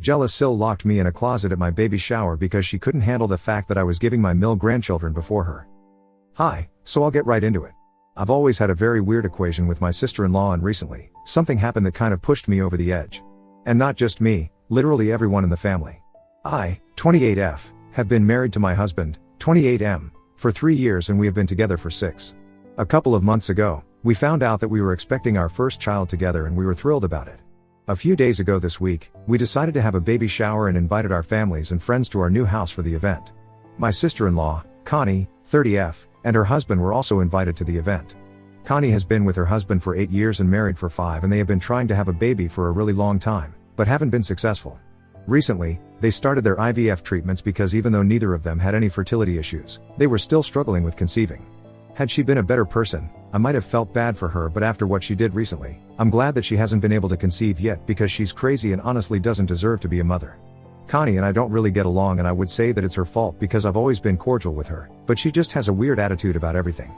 Jealous SIL locked me in a closet at my baby shower because she couldn't handle the fact that I was giving my grandchildren before her. Hi, so I'll get right into it. I've always had a very weird equation with my sister-in-law, and recently, something happened that kind of pushed me over the edge. And not just me, literally everyone in the family. I, 28F, have been married to my husband, 28M, for 3 years, and we have been together for 6. A couple of months ago, we found out that we were expecting our first child together, and we were thrilled about it. A few days ago this week, we decided to have a baby shower and invited our families and friends to our new house for the event. My sister-in-law, Connie, 30F, and her husband were also invited to the event. Connie has been with her husband for 8 years and married for 5, and they have been trying to have a baby for a really long time, but haven't been successful. Recently, they started their IVF treatments because even though neither of them had any fertility issues, they were still struggling with conceiving. Had she been a better person, I might have felt bad for her, but after what she did recently, I'm glad that she hasn't been able to conceive yet, because she's crazy and honestly doesn't deserve to be a mother. Connie and I don't really get along, and I would say that it's her fault because I've always been cordial with her, but she just has a weird attitude about everything.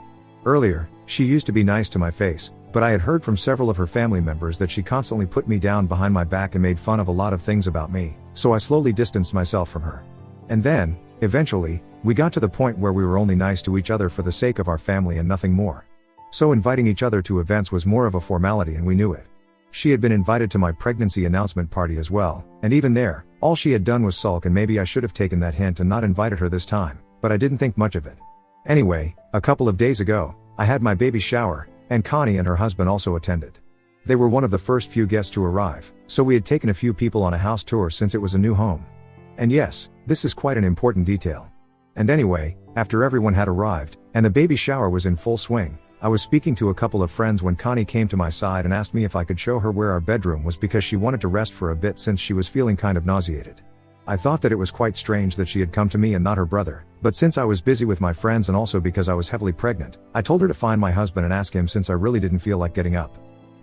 Earlier, she used to be nice to my face, but I had heard from several of her family members that she constantly put me down behind my back and made fun of a lot of things about me, so I slowly distanced myself from her. And then, eventually, we got to the point where we were only nice to each other for the sake of our family and nothing more. So inviting each other to events was more of a formality, and we knew it. She had been invited to my pregnancy announcement party as well, and even there, all she had done was sulk, and maybe I should have taken that hint and not invited her this time, but I didn't think much of it. Anyway, a couple of days ago, I had my baby shower, and Connie and her husband also attended. They were one of the first few guests to arrive, so we had taken a few people on a house tour since it was a new home. And yes, this is quite an important detail. And anyway, after everyone had arrived, and the baby shower was in full swing, I was speaking to a couple of friends when Connie came to my side and asked me if I could show her where our bedroom was, because she wanted to rest for a bit since she was feeling kind of nauseated. I thought that it was quite strange that she had come to me and not her brother, but since I was busy with my friends and also because I was heavily pregnant, I told her to find my husband and ask him, since I really didn't feel like getting up.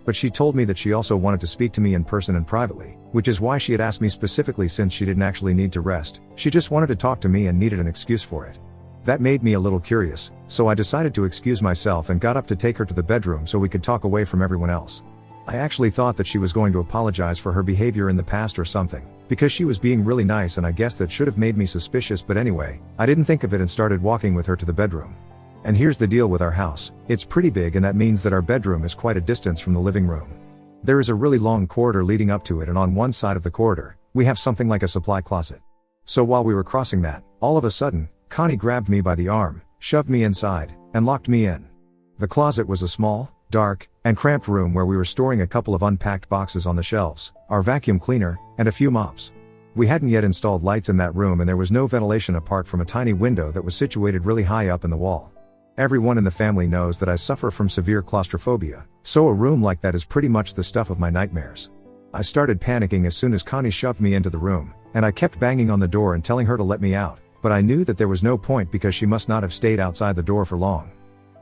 But she told me that she also wanted to speak to me in person and privately, which is why she had asked me specifically, since she didn't actually need to rest, she just wanted to talk to me and needed an excuse for it. That made me a little curious, so I decided to excuse myself and got up to take her to the bedroom so we could talk away from everyone else. I actually thought that she was going to apologize for her behavior in the past or something, because she was being really nice, and I guess that should have made me suspicious, but anyway, I didn't think of it and started walking with her to the bedroom. And here's the deal with our house: it's pretty big, and that means that our bedroom is quite a distance from the living room. There is a really long corridor leading up to it, and on one side of the corridor, we have something like a supply closet. So while we were crossing that, all of a sudden, Connie grabbed me by the arm, shoved me inside, and locked me in. The closet was a small, dark, and cramped room where we were storing a couple of unpacked boxes on the shelves, our vacuum cleaner, and a few mops. We hadn't yet installed lights in that room, and there was no ventilation apart from a tiny window that was situated really high up in the wall. Everyone in the family knows that I suffer from severe claustrophobia, so a room like that is pretty much the stuff of my nightmares. I started panicking as soon as Connie shoved me into the room, and I kept banging on the door and telling her to let me out, but I knew that there was no point because she must not have stayed outside the door for long.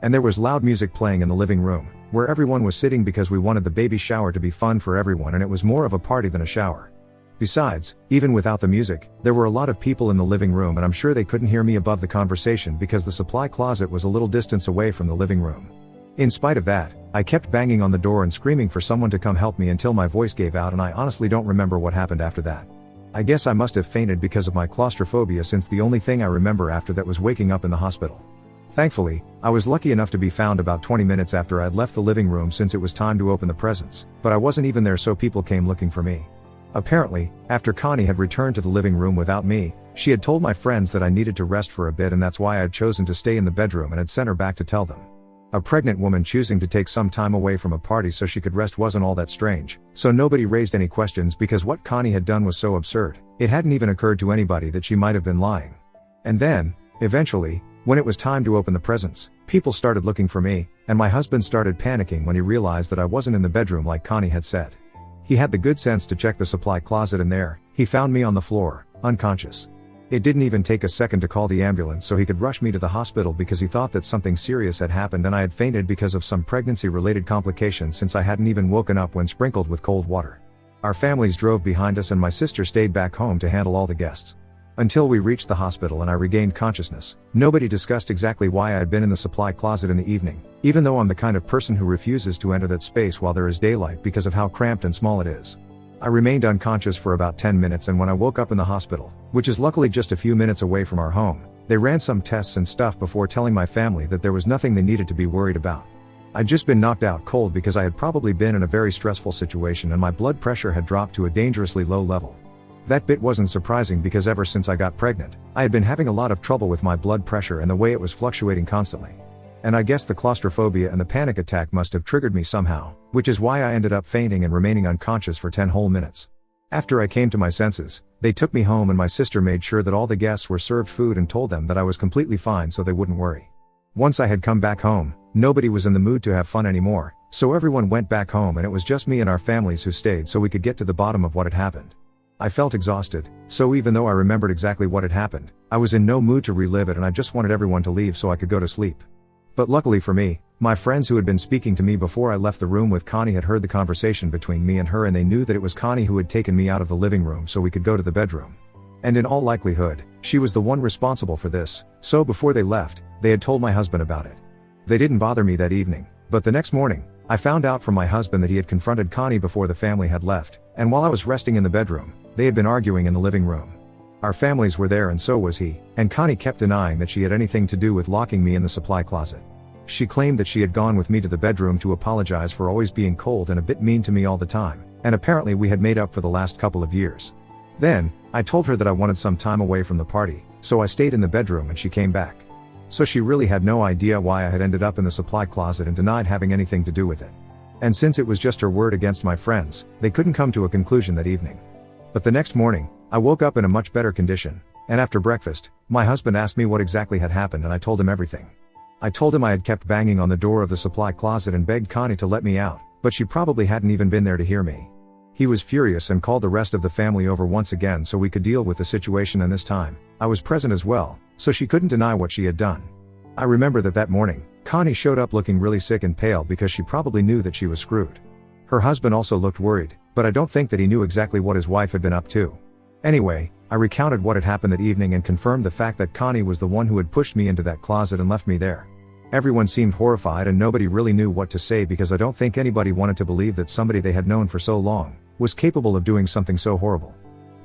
And there was loud music playing in the living room, where everyone was sitting, because we wanted the baby shower to be fun for everyone, and it was more of a party than a shower. Besides, even without the music, there were a lot of people in the living room, and I'm sure they couldn't hear me above the conversation because the supply closet was a little distance away from the living room. In spite of that, I kept banging on the door and screaming for someone to come help me until my voice gave out, and I honestly don't remember what happened after that. I guess I must have fainted because of my claustrophobia, since the only thing I remember after that was waking up in the hospital. Thankfully, I was lucky enough to be found about 20 minutes after I'd left the living room, since it was time to open the presents, but I wasn't even there, so people came looking for me. Apparently, after Connie had returned to the living room without me, she had told my friends that I needed to rest for a bit, and that's why I had chosen to stay in the bedroom and had sent her back to tell them. A pregnant woman choosing to take some time away from a party so she could rest wasn't all that strange, so nobody raised any questions because what Connie had done was so absurd, it hadn't even occurred to anybody that she might have been lying. And then, eventually, when it was time to open the presents, people started looking for me, and my husband started panicking when he realized that I wasn't in the bedroom like Connie had said. He had the good sense to check the supply closet, and there, he found me on the floor, unconscious. It didn't even take a second to call the ambulance so he could rush me to the hospital, because he thought that something serious had happened and I had fainted because of some pregnancy-related complications, since I hadn't even woken up when sprinkled with cold water. Our families drove behind us, and my sister stayed back home to handle all the guests. Until we reached the hospital and I regained consciousness, nobody discussed exactly why I had been in the supply closet in the evening, even though I'm the kind of person who refuses to enter that space while there is daylight because of how cramped and small it is. I remained unconscious for about 10 minutes, and when I woke up in the hospital, which is luckily just a few minutes away from our home, they ran some tests and stuff before telling my family that there was nothing they needed to be worried about. I'd just been knocked out cold because I had probably been in a very stressful situation and my blood pressure had dropped to a dangerously low level. That bit wasn't surprising because ever since I got pregnant, I had been having a lot of trouble with my blood pressure and the way it was fluctuating constantly. And I guess the claustrophobia and the panic attack must have triggered me somehow, which is why I ended up fainting and remaining unconscious for 10 whole minutes. After I came to my senses, they took me home and my sister made sure that all the guests were served food and told them that I was completely fine so they wouldn't worry. Once I had come back home, nobody was in the mood to have fun anymore, so everyone went back home and it was just me and our families who stayed so we could get to the bottom of what had happened. I felt exhausted, so even though I remembered exactly what had happened, I was in no mood to relive it and I just wanted everyone to leave so I could go to sleep. But luckily for me, my friends who had been speaking to me before I left the room with Connie had heard the conversation between me and her, and they knew that it was Connie who had taken me out of the living room so we could go to the bedroom. And in all likelihood, she was the one responsible for this, so before they left, they had told my husband about it. They didn't bother me that evening, but the next morning, I found out from my husband that he had confronted Connie before the family had left, and while I was resting in the bedroom, they had been arguing in the living room. Our families were there and so was he, and Connie kept denying that she had anything to do with locking me in the supply closet. She claimed that she had gone with me to the bedroom to apologize for always being cold and a bit mean to me all the time, and apparently we had made up for the last couple of years. Then, I told her that I wanted some time away from the party, so I stayed in the bedroom and she came back. So she really had no idea why I had ended up in the supply closet and denied having anything to do with it. And since it was just her word against my friends, they couldn't come to a conclusion that evening. But the next morning, I woke up in a much better condition, and after breakfast, my husband asked me what exactly had happened and I told him everything. I told him I had kept banging on the door of the supply closet and begged Connie to let me out, but she probably hadn't even been there to hear me. He was furious and called the rest of the family over once again so we could deal with the situation, and this time, I was present as well, so she couldn't deny what she had done. I remember that morning, Connie showed up looking really sick and pale because she probably knew that she was screwed. Her husband also looked worried, but I don't think that he knew exactly what his wife had been up to. Anyway, I recounted what had happened that evening and confirmed the fact that Connie was the one who had pushed me into that closet and left me there. Everyone seemed horrified and nobody really knew what to say because I don't think anybody wanted to believe that somebody they had known for so long was capable of doing something so horrible.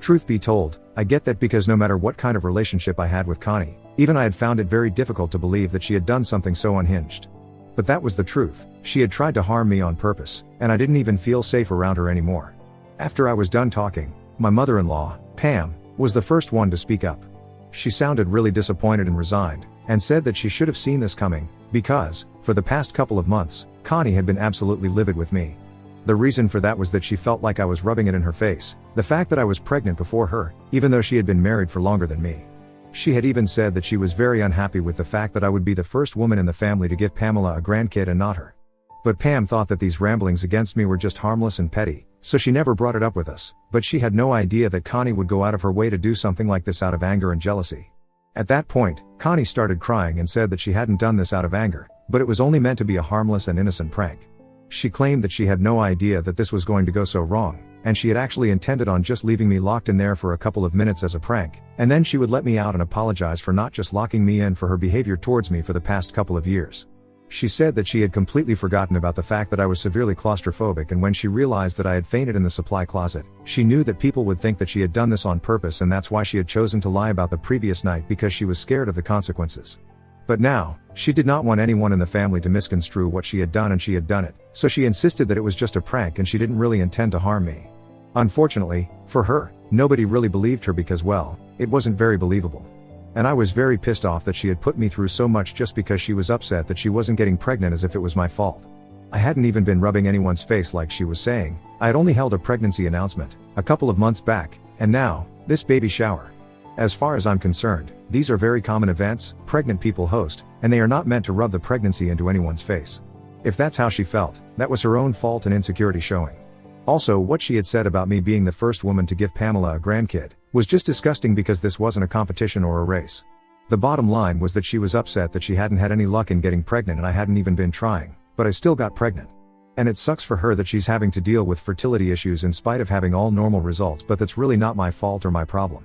Truth be told, I get that because no matter what kind of relationship I had with Connie, even I had found it very difficult to believe that she had done something so unhinged. But that was the truth. She had tried to harm me on purpose, and I didn't even feel safe around her anymore. After I was done talking, my mother-in-law, Pam, was the first one to speak up. She sounded really disappointed and resigned, and said that she should have seen this coming, because, for the past couple of months, Connie had been absolutely livid with me. The reason for that was that she felt like I was rubbing it in her face, the fact that I was pregnant before her, even though she had been married for longer than me. She had even said that she was very unhappy with the fact that I would be the first woman in the family to give Pamela a grandkid and not her. But Pam thought that these ramblings against me were just harmless and petty, so she never brought it up with us, but she had no idea that Connie would go out of her way to do something like this out of anger and jealousy. At that point, Connie started crying and said that she hadn't done this out of anger, but it was only meant to be a harmless and innocent prank. She claimed that she had no idea that this was going to go so wrong, and she had actually intended on just leaving me locked in there for a couple of minutes as a prank, and then she would let me out and apologize for not just locking me in for her behavior towards me for the past couple of years. She said that she had completely forgotten about the fact that I was severely claustrophobic, and when she realized that I had fainted in the supply closet, she knew that people would think that she had done this on purpose, and that's why she had chosen to lie about the previous night, because she was scared of the consequences. But now, she did not want anyone in the family to misconstrue what she had done, and she had done it, so she insisted that it was just a prank and she didn't really intend to harm me. Unfortunately, for her, nobody really believed her because, well, it wasn't very believable. And I was very pissed off that she had put me through so much just because she was upset that she wasn't getting pregnant, as if it was my fault. I hadn't even been rubbing anyone's face like she was saying. I had only held a pregnancy announcement a couple of months back, and now, this baby shower. As far as I'm concerned, these are very common events pregnant people host, and they are not meant to rub the pregnancy into anyone's face. If that's how she felt, that was her own fault and insecurity showing. Also, what she had said about me being the first woman to give Pamela a grandkid was just disgusting, because this wasn't a competition or a race. The bottom line was that she was upset that she hadn't had any luck in getting pregnant, and I hadn't even been trying, but I still got pregnant. And it sucks for her that she's having to deal with fertility issues in spite of having all normal results, but that's really not my fault or my problem.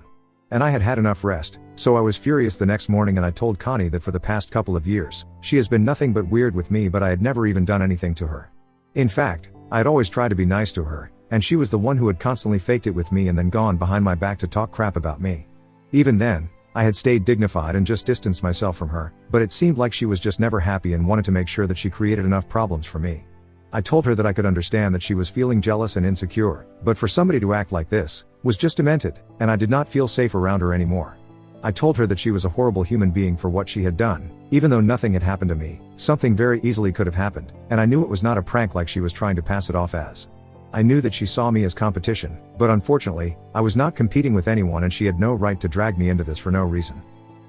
And I had had enough rest, so I was furious the next morning, and I told Connie that for the past couple of years, she has been nothing but weird with me, but I had never even done anything to her. In fact, I had always tried to be nice to her, and she was the one who had constantly faked it with me and then gone behind my back to talk crap about me. Even then, I had stayed dignified and just distanced myself from her, but it seemed like she was just never happy and wanted to make sure that she created enough problems for me. I told her that I could understand that she was feeling jealous and insecure, but for somebody to act like this, was just demented, and I did not feel safe around her anymore. I told her that she was a horrible human being for what she had done. Even though nothing had happened to me, something very easily could have happened, and I knew it was not a prank like she was trying to pass it off as. I knew that she saw me as competition, but unfortunately, I was not competing with anyone and she had no right to drag me into this for no reason.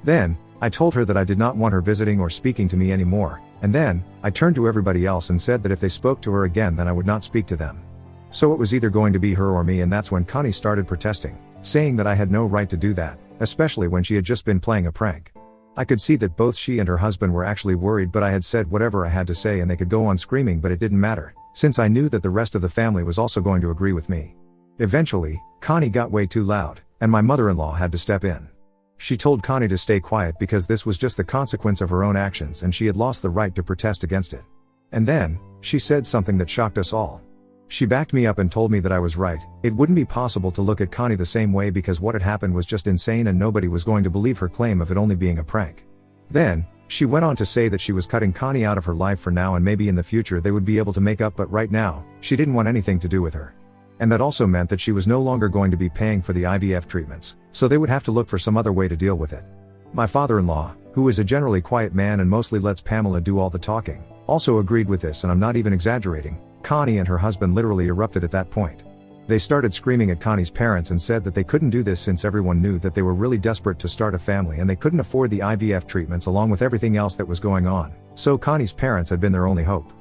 Then, I told her that I did not want her visiting or speaking to me anymore, and then, I turned to everybody else and said that if they spoke to her again then I would not speak to them. So it was either going to be her or me, and that's when Connie started protesting, saying that I had no right to do that, especially when she had just been playing a prank. I could see that both she and her husband were actually worried, but I had said whatever I had to say and they could go on screaming, but it didn't matter, since I knew that the rest of the family was also going to agree with me. Eventually, Connie got way too loud, and my mother-in-law had to step in. She told Connie to stay quiet because this was just the consequence of her own actions and she had lost the right to protest against it. And then, she said something that shocked us all. She backed me up and told me that I was right. It wouldn't be possible to look at Connie the same way because what had happened was just insane and nobody was going to believe her claim of it only being a prank. Then, she went on to say that she was cutting Connie out of her life for now and maybe in the future they would be able to make up, but right now, she didn't want anything to do with her. And that also meant that she was no longer going to be paying for the IVF treatments, so they would have to look for some other way to deal with it. My father-in-law, who is a generally quiet man and mostly lets Pamela do all the talking, also agreed with this, and I'm not even exaggerating. Connie and her husband literally erupted at that point. They started screaming at Connie's parents and said that they couldn't do this since everyone knew that they were really desperate to start a family and they couldn't afford the IVF treatments along with everything else that was going on, so Connie's parents had been their only hope.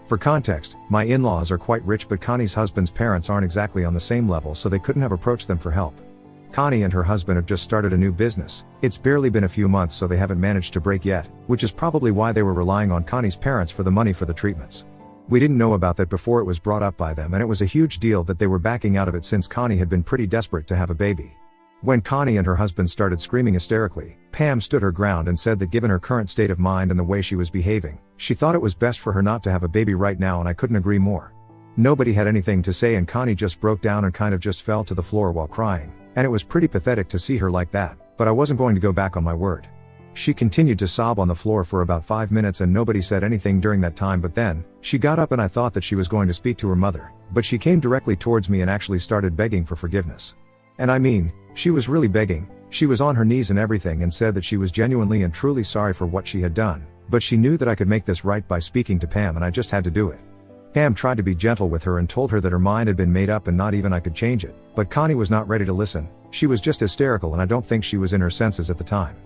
For context, my in-laws are quite rich, but Connie's husband's parents aren't exactly on the same level, so they couldn't have approached them for help. Connie and her husband have just started a new business. It's barely been a few months, so they haven't managed to break yet, which is probably why they were relying on Connie's parents for the money for the treatments. We didn't know about that before it was brought up by them, and it was a huge deal that they were backing out of it since Connie had been pretty desperate to have a baby. When Connie and her husband started screaming hysterically, Pam stood her ground and said that given her current state of mind and the way she was behaving, she thought it was best for her not to have a baby right now, and I couldn't agree more. Nobody had anything to say and Connie just broke down and kind of just fell to the floor while crying, and it was pretty pathetic to see her like that, but I wasn't going to go back on my word. She continued to sob on the floor for about 5 minutes and nobody said anything during that time, but then, she got up and I thought that she was going to speak to her mother, but she came directly towards me and actually started begging for forgiveness. And I mean, she was really begging. She was on her knees and everything and said that she was genuinely and truly sorry for what she had done, but she knew that I could make this right by speaking to Pam and I just had to do it. Pam tried to be gentle with her and told her that her mind had been made up and not even I could change it, but Connie was not ready to listen. She was just hysterical and I don't think she was in her senses at the time.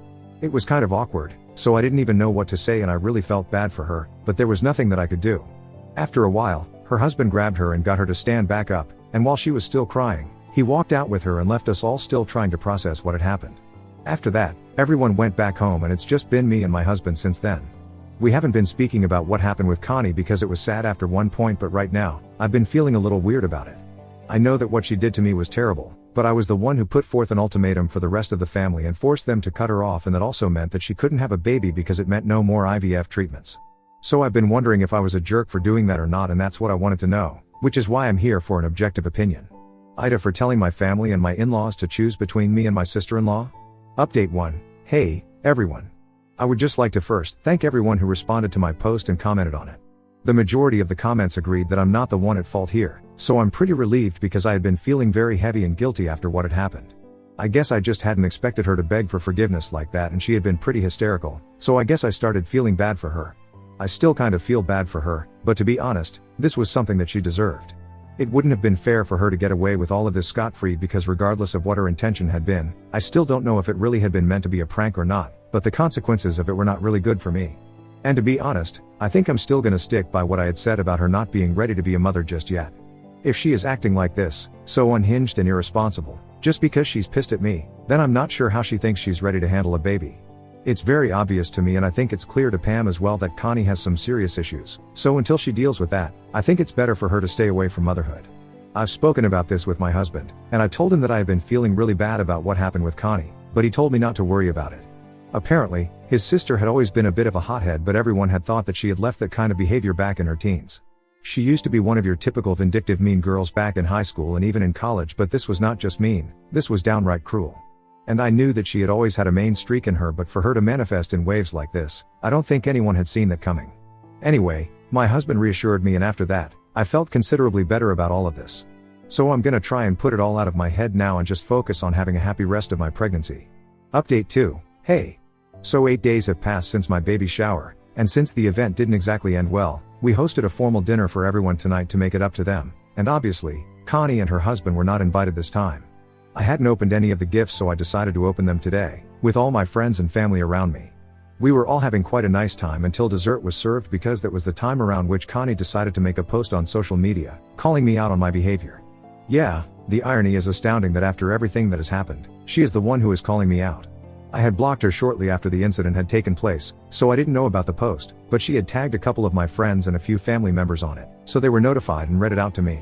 It was kind of awkward, so I didn't even know what to say and I really felt bad for her, but there was nothing that I could do. After a while, her husband grabbed her and got her to stand back up, and while she was still crying, he walked out with her and left us all still trying to process what had happened. After that, everyone went back home and it's just been me and my husband since then. We haven't been speaking about what happened with Connie because it was sad after one point, but right now, I've been feeling a little weird about it. I know that what she did to me was terrible, but I was the one who put forth an ultimatum for the rest of the family and forced them to cut her off, and that also meant that she couldn't have a baby because it meant no more IVF treatments. So I've been wondering if I was a jerk for doing that or not, and that's what I wanted to know, which is why I'm here for an objective opinion. Ida for telling my family and my in-laws to choose between me and my sister-in-law? Update 1. Hey, everyone. I would just like to first thank everyone who responded to my post and commented on it. The majority of the comments agreed that I'm not the one at fault here, so I'm pretty relieved because I had been feeling very heavy and guilty after what had happened. I guess I just hadn't expected her to beg for forgiveness like that, and she had been pretty hysterical, so I guess I started feeling bad for her. I still kind of feel bad for her, but to be honest, this was something that she deserved. It wouldn't have been fair for her to get away with all of this scot-free because regardless of what her intention had been, I still don't know if it really had been meant to be a prank or not, but the consequences of it were not really good for me. And to be honest, I think I'm still gonna stick by what I had said about her not being ready to be a mother just yet. If she is acting like this, so unhinged and irresponsible, just because she's pissed at me, then I'm not sure how she thinks she's ready to handle a baby. It's very obvious to me, and I think it's clear to Pam as well, that Connie has some serious issues, so until she deals with that, I think it's better for her to stay away from motherhood. I've spoken about this with my husband, and I told him that I had been feeling really bad about what happened with Connie, but he told me not to worry about it. Apparently, his sister had always been a bit of a hothead, but everyone had thought that she had left that kind of behavior back in her teens. She used to be one of your typical vindictive mean girls back in high school and even in college, but this was not just mean, this was downright cruel. And I knew that she had always had a mean streak in her, but for her to manifest in waves like this, I don't think anyone had seen that coming. Anyway, my husband reassured me, and after that, I felt considerably better about all of this. So I'm gonna try and put it all out of my head now and just focus on having a happy rest of my pregnancy. Update 2. Hey. So 8 days have passed since my baby shower, and since the event didn't exactly end well, we hosted a formal dinner for everyone tonight to make it up to them, and obviously, Connie and her husband were not invited this time. I hadn't opened any of the gifts, so I decided to open them today, with all my friends and family around me. We were all having quite a nice time until dessert was served, because that was the time around which Connie decided to make a post on social media, calling me out on my behavior. Yeah, the irony is astounding that after everything that has happened, she is the one who is calling me out. I had blocked her shortly after the incident had taken place, so I didn't know about the post, but she had tagged a couple of my friends and a few family members on it, so they were notified and read it out to me.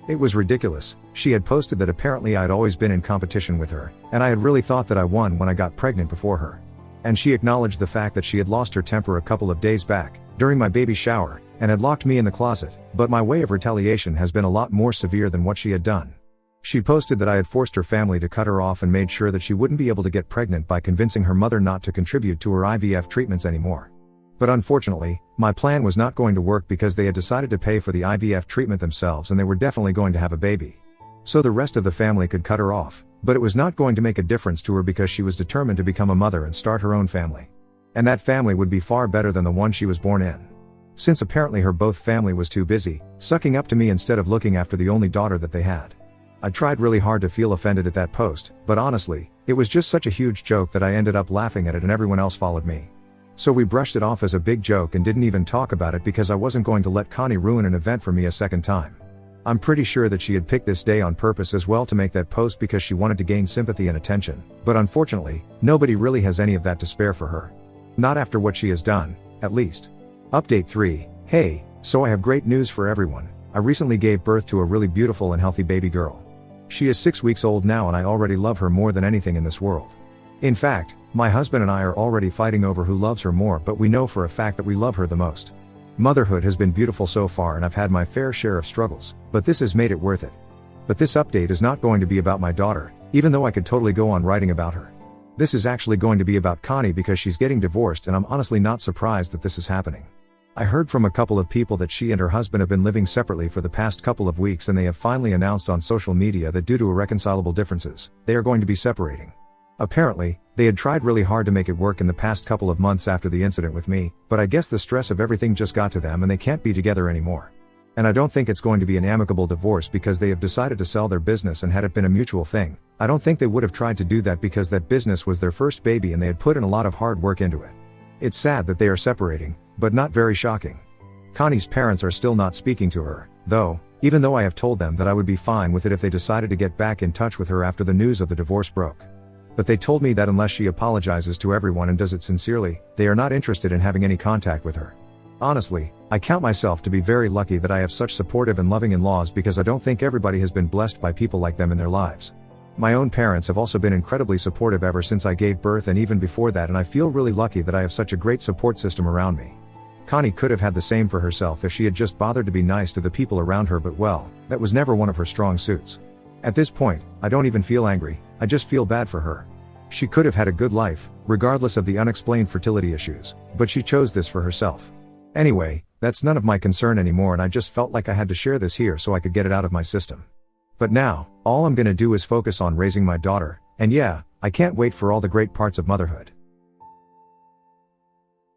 It was ridiculous. She had posted that apparently I'd always been in competition with her, and I had really thought that I won when I got pregnant before her. And she acknowledged the fact that she had lost her temper a couple of days back, during my baby shower, and had locked me in the closet, but my way of retaliation has been a lot more severe than what she had done. She posted that I had forced her family to cut her off and made sure that she wouldn't be able to get pregnant by convincing her mother not to contribute to her IVF treatments anymore. But unfortunately, my plan was not going to work, because they had decided to pay for the IVF treatment themselves and they were definitely going to have a baby. So the rest of the family could cut her off, but it was not going to make a difference to her because she was determined to become a mother and start her own family. And that family would be far better than the one she was born in. Since apparently her both family was too busy, sucking up to me instead of looking after the only daughter that they had. I tried really hard to feel offended at that post, but honestly, it was just such a huge joke that I ended up laughing at it and everyone else followed me. So we brushed it off as a big joke and didn't even talk about it, because I wasn't going to let Connie ruin an event for me a second time. I'm pretty sure that she had picked this day on purpose as well to make that post because she wanted to gain sympathy and attention, but unfortunately, nobody really has any of that to spare for her. Not after what she has done, at least. Update 3. Hey, so I have great news for everyone. I recently gave birth to a really beautiful and healthy baby girl. She is 6 weeks old now and I already love her more than anything in this world. In fact, my husband and I are already fighting over who loves her more, but we know for a fact that we love her the most. Motherhood has been beautiful so far and I've had my fair share of struggles, but this has made it worth it. But this update is not going to be about my daughter, even though I could totally go on writing about her. This is actually going to be about Connie, because she's getting divorced and I'm honestly not surprised that this is happening. I heard from a couple of people that she and her husband have been living separately for the past couple of weeks, and they have finally announced on social media that due to irreconcilable differences, they are going to be separating. Apparently, they had tried really hard to make it work in the past couple of months after the incident with me, but I guess the stress of everything just got to them and they can't be together anymore. And I don't think it's going to be an amicable divorce, because they have decided to sell their business, and had it been a mutual thing, I don't think they would have tried to do that, because that business was their first baby and they had put in a lot of hard work into it. It's sad that they are separating, but not very shocking. Connie's parents are still not speaking to her, though, even though I have told them that I would be fine with it if they decided to get back in touch with her after the news of the divorce broke. But they told me that unless she apologizes to everyone and does it sincerely, they are not interested in having any contact with her. Honestly, I count myself to be very lucky that I have such supportive and loving in-laws, because I don't think everybody has been blessed by people like them in their lives. My own parents have also been incredibly supportive ever since I gave birth and even before that, and I feel really lucky that I have such a great support system around me. Connie could have had the same for herself if she had just bothered to be nice to the people around her, but well, that was never one of her strong suits. At this point, I don't even feel angry, I just feel bad for her. She could have had a good life, regardless of the unexplained fertility issues, but she chose this for herself. Anyway, that's none of my concern anymore, and I just felt like I had to share this here so I could get it out of my system. But now, all I'm gonna do is focus on raising my daughter, and yeah, I can't wait for all the great parts of motherhood.